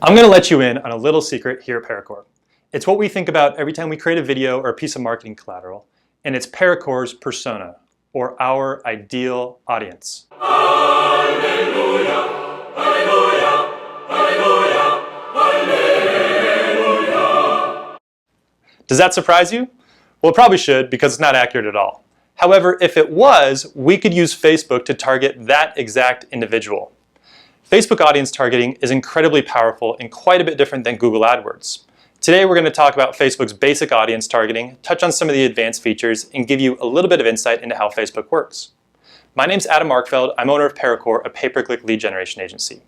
I'm going to let you in on a little secret here at ParaCore. It's what we think about every time we create a video or a piece of marketing collateral, and it's ParaCore's persona, or our ideal audience. Hallelujah, hallelujah, hallelujah, hallelujah. Does that surprise you? Well, it probably should, because it's not accurate at all. However, if it was, we could use Facebook to target that exact individual. Facebook audience targeting is incredibly powerful and quite a bit different than Google AdWords. Today we're going to talk about Facebook's basic audience targeting, touch on some of the advanced features, and give you a little bit of insight into how Facebook works. My name's Adam Markfeld. I'm owner of ParaCore, a pay-per-click lead generation agency.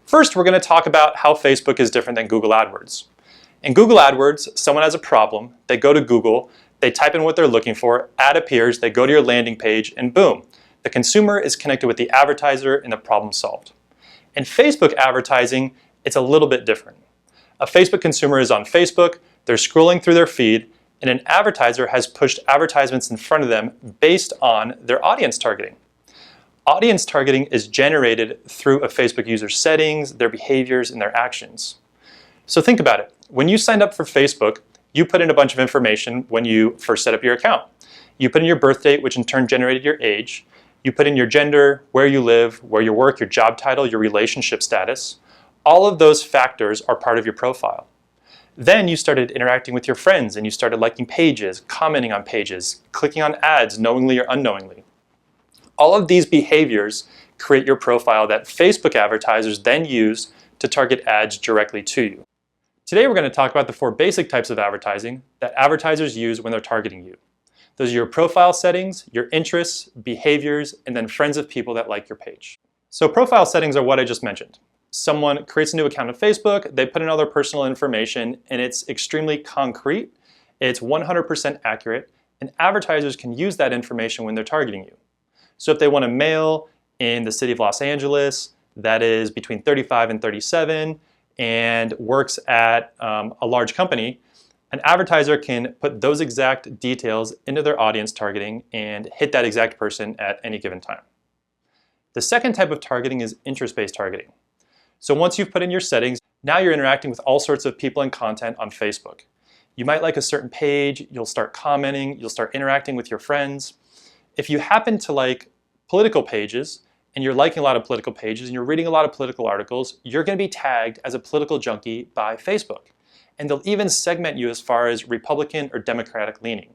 First, we're going to talk about how Facebook is different than Google AdWords. In Google AdWords, someone has a problem, they go to Google, they type in what they're looking for, ad appears, they go to your landing page, and boom, the consumer is connected with the advertiser and the problem solved. In Facebook advertising, it's a little bit different. A Facebook consumer is on Facebook, they're scrolling through their feed, and an advertiser has pushed advertisements in front of them based on their audience targeting. Audience targeting is generated through a Facebook user's settings, their behaviors, and their actions. So think about it. When you signed up for Facebook, you put in a bunch of information when you first set up your account. You put in your birth date, which in turn generated your age. You put in your gender, where you live, where you work, your job title, your relationship status. All of those factors are part of your profile. Then you started interacting with your friends and you started liking pages, commenting on pages, clicking on ads knowingly or unknowingly. All of these behaviors create your profile that Facebook advertisers then use to target ads directly to you. Today we're going to talk about the 4 basic types of advertising that advertisers use when they're targeting you. Those are your profile settings, your interests, behaviors, and then friends of people that like your page. So profile settings are what I just mentioned. Someone creates a new account on Facebook, they put in all their personal information, and it's extremely concrete, it's 100% accurate, and advertisers can use that information when they're targeting you. So if they want a male in the city of Los Angeles that is between 35 and 37 and works at a large company, an advertiser can put those exact details into their audience targeting and hit that exact person at any given time. The second type of targeting is interest-based targeting. So once you've put in your settings, now you're interacting with all sorts of people and content on Facebook. You might like a certain page, you'll start commenting, you'll start interacting with your friends. If you happen to like political pages, and you're liking a lot of political pages, and you're reading a lot of political articles, you're going to be tagged as a political junkie by Facebook. And they'll even segment you as far as Republican or Democratic leaning.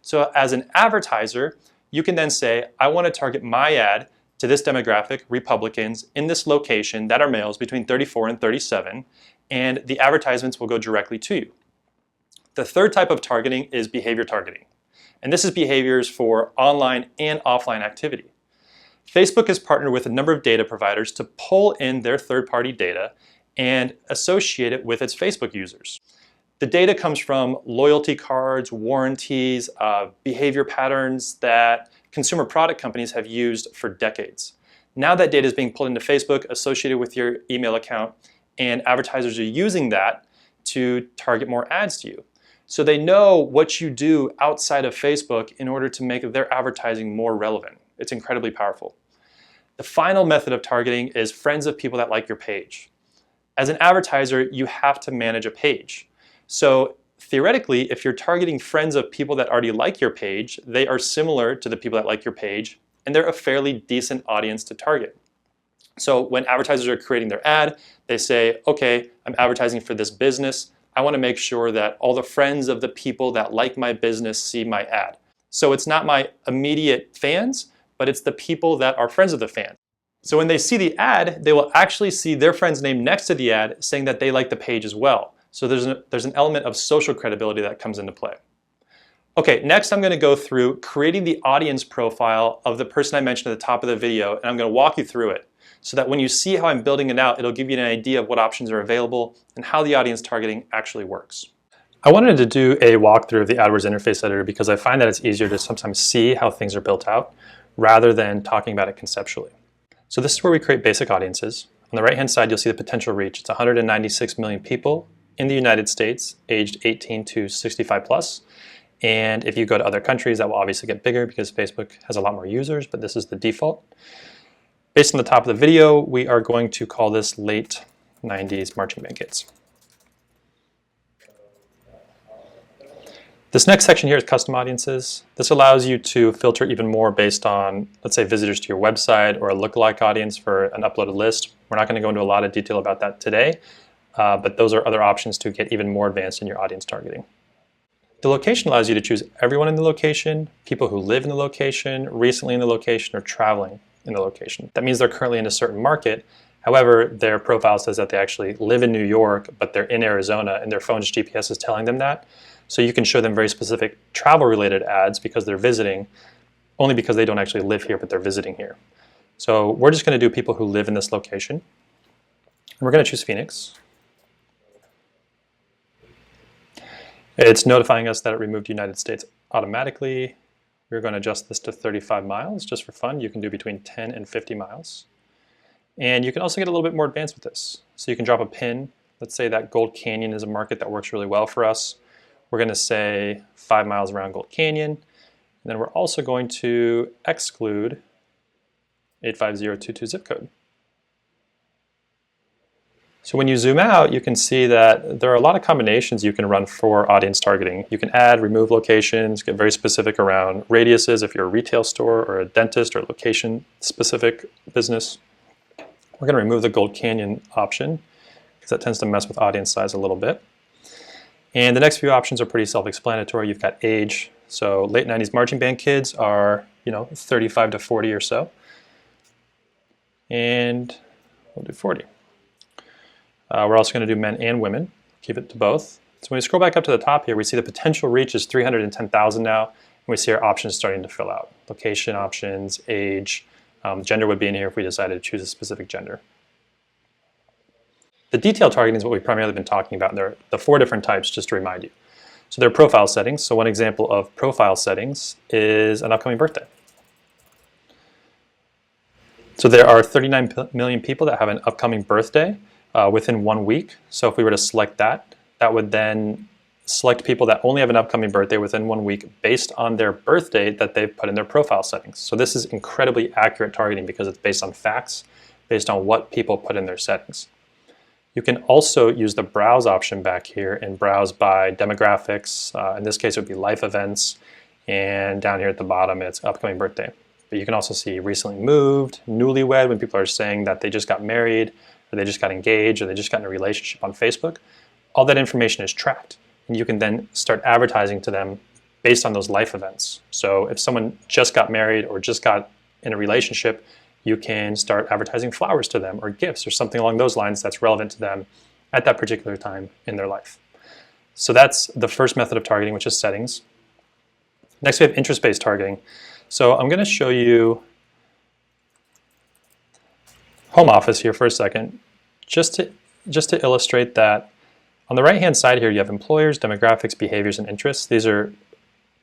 So as an advertiser, you can then say, I want to target my ad to this demographic, Republicans, in this location that are males between 34 and 37, and the advertisements will go directly to you. The third type of targeting is behavior targeting. And this is behaviors for online and offline activity. Facebook has partnered with a number of data providers to pull in their third-party data and associate it with its Facebook users. The data comes from loyalty cards, warranties, behavior patterns that consumer product companies have used for decades. Now that data is being pulled into Facebook, associated with your email account, and advertisers are using that to target more ads to you. So they know what you do outside of Facebook in order to make their advertising more relevant. It's incredibly powerful. The final method of targeting is friends of people that like your page. As an advertiser, you have to manage a page. So theoretically, if you're targeting friends of people that already like your page, they are similar to the people that like your page, and they're a fairly decent audience to target. So when advertisers are creating their ad, they say, okay, I'm advertising for this business. I want to make sure that all the friends of the people that like my business see my ad. So it's not my immediate fans, but it's the people that are friends of the fan. So when they see the ad, they will actually see their friend's name next to the ad saying that they like the page as well. So there's an element of social credibility that comes into play. Okay, next I'm going to go through creating the audience profile of the person I mentioned at the top of the video, and I'm going to walk you through it so that when you see how I'm building it out, it'll give you an idea of what options are available and how the audience targeting actually works. I wanted to do a walkthrough of the AdWords interface editor because I find that it's easier to sometimes see how things are built out rather than talking about it conceptually. So this is where we create basic audiences. On the right-hand side, you'll see the potential reach. It's 196 million people in the United States, aged 18 to 65 plus. And if you go to other countries, that will obviously get bigger because Facebook has a lot more users, but this is the default. Based on the top of the video, we are going to call this late 90s marching band kids. This next section here is custom audiences. This allows you to filter even more based on, let's say, visitors to your website or a lookalike audience for an uploaded list. We're not going to go into a lot of detail about that today, but those are other options to get even more advanced in your audience targeting. The location allows you to choose everyone in the location, people who live in the location, recently in the location, or traveling in the location. That means they're currently in a certain market. However, their profile says that they actually live in New York, but they're in Arizona, and their phone's GPS is telling them that. So you can show them very specific travel-related ads because they're visiting, only because they don't actually live here, but they're visiting here. So we're just going to do people who live in this location. And we're going to choose Phoenix. It's notifying us that it removed United States automatically. We're going to adjust this to 35 miles just for fun. You can do between 10 and 50 miles. And you can also get a little bit more advanced with this. So you can drop a pin. Let's say that Gold Canyon is a market that works really well for us. We're going to say 5 miles around Gold Canyon. And then we're also going to exclude 85022 zip code. So when you zoom out, you can see that there are a lot of combinations you can run for audience targeting. You can add, remove locations, get very specific around radiuses if you're a retail store or a dentist or location-specific business. We're going to remove the Gold Canyon option because that tends to mess with audience size a little bit. And the next few options are pretty self-explanatory. You've got age. So late 90s marching band kids are, 35 to 40 or so. And we'll do 40. We're also going to do men and women. Keep it to both. So when we scroll back up to the top here, we see the potential reach is 310,000 now. And we see our options starting to fill out. Location options, age, gender would be in here if we decided to choose a specific gender. The detailed targeting is what we've primarily been talking about. There are the 4 different types, just to remind you. So there are profile settings. So one example of profile settings is an upcoming birthday. So there are 39 million people that have an upcoming birthday within 1 week. So if we were to select that, that would then select people that only have an upcoming birthday within 1 week based on their birth date that they've put in their profile settings. So this is incredibly accurate targeting because it's based on facts, based on what people put in their settings. You can also use the browse option back here and browse by demographics. In this case, it would be life events. And down here at the bottom, it's upcoming birthday. But you can also see recently moved, newlywed, when people are saying that they just got married, or they just got engaged, or they just got in a relationship on Facebook. All that information is tracked. And you can then start advertising to them based on those life events. So if someone just got married or just got in a relationship, you can start advertising flowers to them or gifts or something along those lines that's relevant to them at that particular time in their life. So that's the first method of targeting, which is settings. Next, we have interest-based targeting. So I'm going to show you home office here for a second, just to illustrate that on the right-hand side here, you have employers, demographics, behaviors, and interests. These are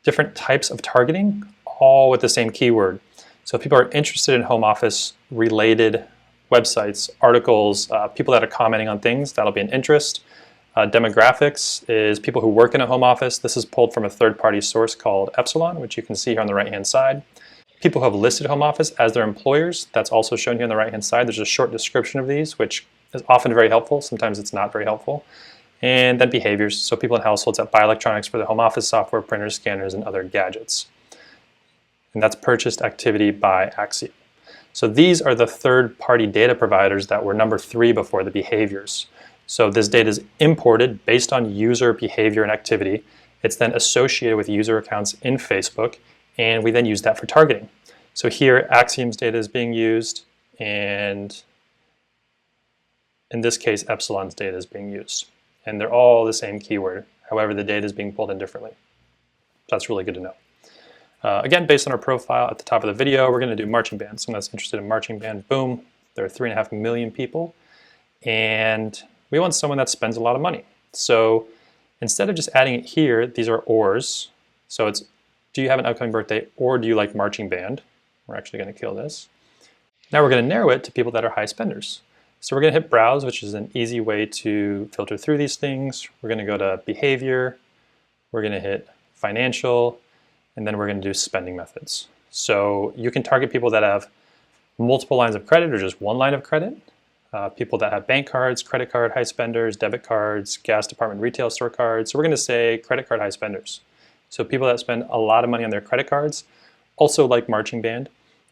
different types of targeting, all with the same keyword. So if people are interested in home office related websites, articles, people that are commenting on things, that'll be an interest. Demographics is people who work in a home office. This is pulled from a third-party source called Epsilon, which you can see here on the right-hand side. People who have listed home office as their employers, that's also shown here on the right-hand side. There's a short description of these, which is often very helpful. Sometimes it's not very helpful. And then behaviors, so people in households that buy electronics for their home office software, printers, scanners, and other gadgets. And that's purchased activity by Axiom. So these are the third-party data providers that were number 3 before the behaviors. So this data is imported based on user behavior and activity. It's then associated with user accounts in Facebook, and we then use that for targeting. So here, Axiom's data is being used, and in this case, Epsilon's data is being used. And they're all the same keyword. However, the data is being pulled in differently. So that's really good to know. Again, based on our profile at the top of the video, we're going to do marching band. Someone that's interested in marching band, boom, there are 3.5 million people. And we want someone that spends a lot of money. So instead of just adding it here, these are ors. So it's, do you have an upcoming birthday or do you like marching band? We're actually going to kill this. Now we're going to narrow it to people that are high spenders. So we're going to hit browse, which is an easy way to filter through these things. We're going to go to behavior. We're going to hit financial. And then we're going to do spending methods. So you can target people that have multiple lines of credit or just one line of credit. people that have bank cards, credit card high spenders, debit cards, gas department retail store cards. So we're going to say credit card high spenders. So people that spend a lot of money on their credit cards, also like marching band.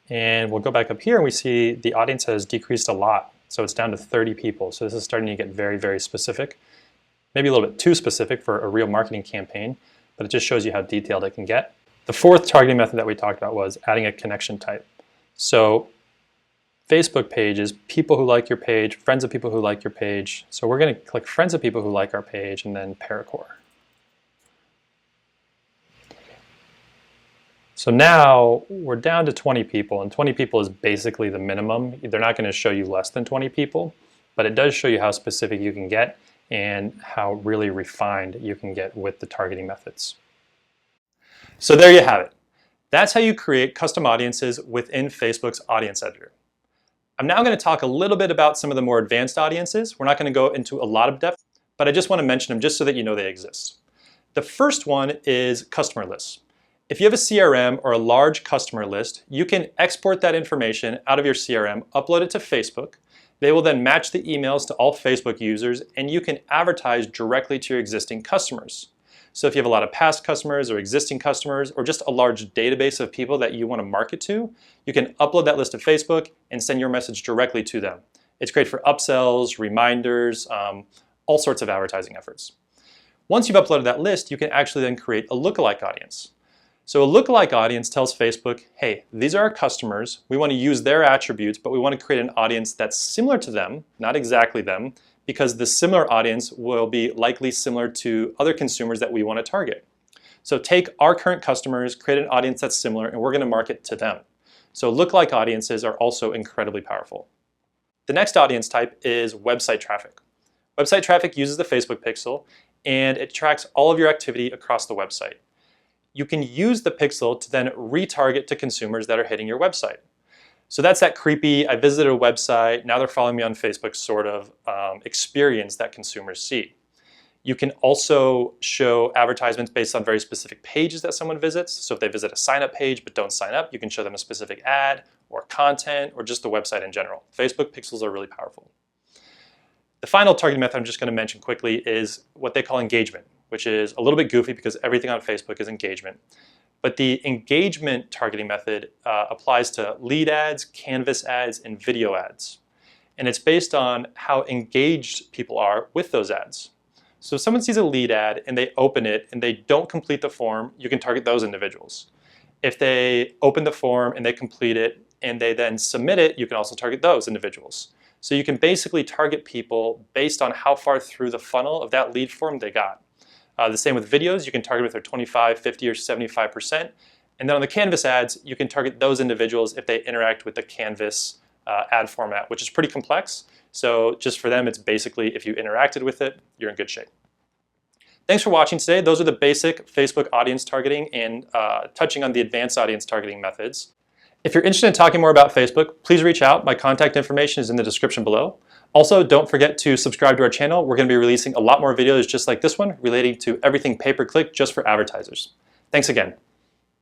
And we'll go back up here and we see the audience has decreased a lot. So it's down to 30 people. So this is starting to get very, very specific. Maybe a little bit too specific for a real marketing campaign, but it just shows you how detailed it can get. The fourth targeting method that we talked about was adding a connection type. So Facebook pages, people who like your page, friends of people who like your page. So we're going to click friends of people who like our page and then ParaCore. So now we're down to 20 people, and 20 people is basically the minimum. They're not going to show you less than 20 people, but it does show you how specific you can get and how really refined you can get with the targeting methods. So there you have it. That's how you create custom audiences within Facebook's Audience Editor. I'm now going to talk a little bit about some of the more advanced audiences. We're not going to go into a lot of depth, but I just want to mention them just so that you know they exist. The first one is customer lists. If you have a CRM or a large customer list, you can export that information out of your CRM, upload it to Facebook. They will then match the emails to all Facebook users, and you can advertise directly to your existing customers. So if you have a lot of past customers or existing customers or just a large database of people that you want to market to, you can upload that list to Facebook and send your message directly to them. It's great for upsells, reminders, all sorts of advertising efforts. Once you've uploaded that list, you can actually then create a lookalike audience. So a lookalike audience tells Facebook, hey, these are our customers. We want to use their attributes, but we want to create an audience that's similar to them, not exactly them, because the similar audience will be likely similar to other consumers that we want to target. So take our current customers, create an audience that's similar, and we're going to market to them. So lookalike audiences are also incredibly powerful. The next audience type is website traffic. Website traffic uses the Facebook pixel, and it tracks all of your activity across the website. You can use the pixel to then retarget to consumers that are hitting your website. So that's that creepy, I visited a website, now they're following me on Facebook sort of experience that consumers see. You can also show advertisements based on very specific pages that someone visits. So if they visit a sign-up page but don't sign up, you can show them a specific ad or content or just the website in general. Facebook pixels are really powerful. The final targeting method I'm just going to mention quickly is what they call engagement, which is a little bit goofy because everything on Facebook is engagement. But the engagement targeting method applies to lead ads, canvas ads, and video ads. And it's based on how engaged people are with those ads. So if someone sees a lead ad and they open it and they don't complete the form, you can target those individuals. If they open the form and they complete it and they then submit it, you can also target those individuals. So you can basically target people based on how far through the funnel of that lead form they got. The same with videos, you can target with their 25, 50, or 75%. And then on the Canvas ads, you can target those individuals if they interact with the Canvas ad format, which is pretty complex. So just for them, it's basically if you interacted with it, you're in good shape. Thanks for watching today. Those are the basic Facebook audience targeting and touching on the advanced audience targeting methods. If you're interested in talking more about Facebook, please reach out. My contact information is in the description below. Also, don't forget to subscribe to our channel. We're going to be releasing a lot more videos just like this one relating to everything pay-per-click just for advertisers. Thanks again.